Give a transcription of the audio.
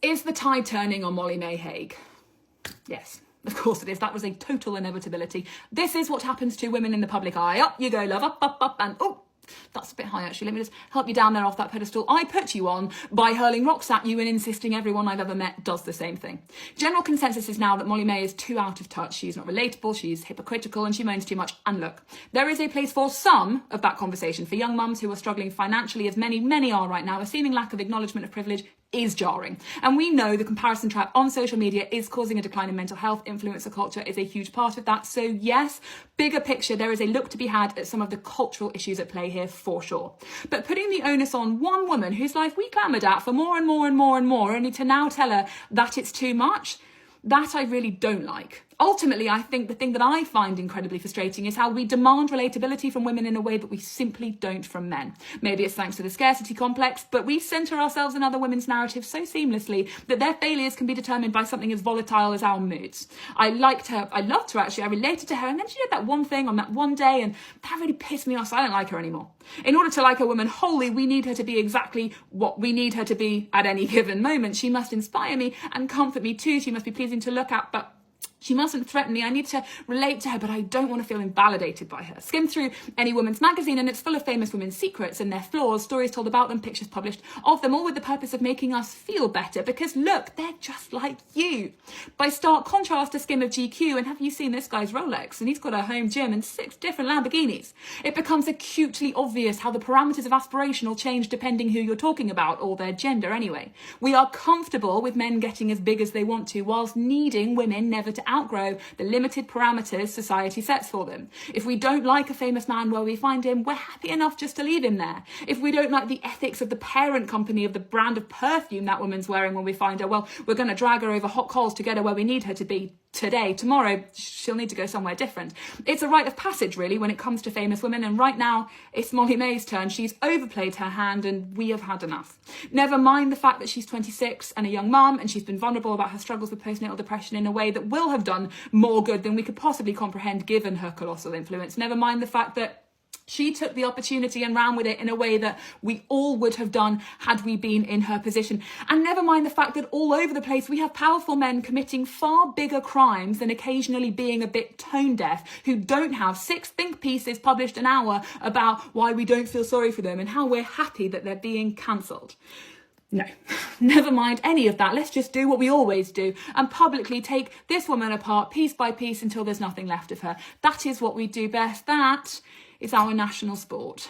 Is the tide turning on Molly-Mae Hague? Yes, of course it is. That was a total inevitability. This is what happens to women in the public eye. Up you go, love, up, and oh, that's a bit high actually. Let me just help you down there off that pedestal I put you on by hurling rocks at you and insisting everyone I've ever met does the same thing. General consensus is now that Molly-Mae is too out of touch. She's not relatable, she's hypocritical, and she moans too much. And look, there is a place for some of that conversation for young mums who are struggling financially, as many are right now. A seeming lack of acknowledgement of privilege is jarring. And we know the comparison trap on social media is causing a decline in mental health. Influencer culture is a huge part of that. So yes, bigger picture, there is a look to be had at some of the cultural issues at play here for sure. But putting the onus on one woman whose life we clamoured at for more and more, only to now tell her that it's too much, that I really don't like. Ultimately, I think the thing that I find incredibly frustrating is how we demand relatability from women in a way that we simply don't from men. Maybe it's thanks to the scarcity complex, but we centre ourselves in other women's narratives so seamlessly that their failures can be determined by something as volatile as our moods. I liked her, I loved her actually, I related to her, and then she did that one thing on that one day, and that really pissed me off, so I don't like her anymore. In order to like a woman wholly, we need her to be exactly what we need her to be at any given moment. She must inspire me and comfort me too. She must be pleasing to look at, but she mustn't threaten me. I need to relate to her, but I don't want to feel invalidated by her. Skim through any woman's magazine and it's full of famous women's secrets and their flaws, stories told about them, pictures published of them, all with the purpose of making us feel better because look, they're just like you. By stark contrast, a skim of GQ, and have you seen this guy's Rolex? And he's got a home gym and 6 different Lamborghinis. It becomes acutely obvious how the parameters of aspiration will change depending who you're talking about, or their gender anyway. We are comfortable with men getting as big as they want to, whilst needing women never to outgrow the limited parameters society sets for them. If we don't like a famous man where we find him, we're happy enough just to leave him there. If we don't like the ethics of the parent company of the brand of perfume that woman's wearing when we find her, well, we're going to drag her over hot coals to get her where we need her to be today. Tomorrow, she'll need to go somewhere different. It's a rite of passage, really, when it comes to famous women, and right now, it's Molly-Mae's turn. She's overplayed her hand, and we have had enough. Never mind the fact that she's 26 and a young mum, and she's been vulnerable about her struggles with postnatal depression in a way that will have done more good than we could possibly comprehend given her colossal influence. Never mind the fact that she took the opportunity and ran with it in a way that we all would have done had we been in her position. And never mind the fact that all over the place we have powerful men committing far bigger crimes than occasionally being a bit tone deaf, who don't have 6 think pieces published an hour about why we don't feel sorry for them and how we're happy that they're being cancelled. No, never mind any of that. Let's just do what we always do and publicly take this woman apart piece by piece until there's nothing left of her. That is what we do best. That is our national sport.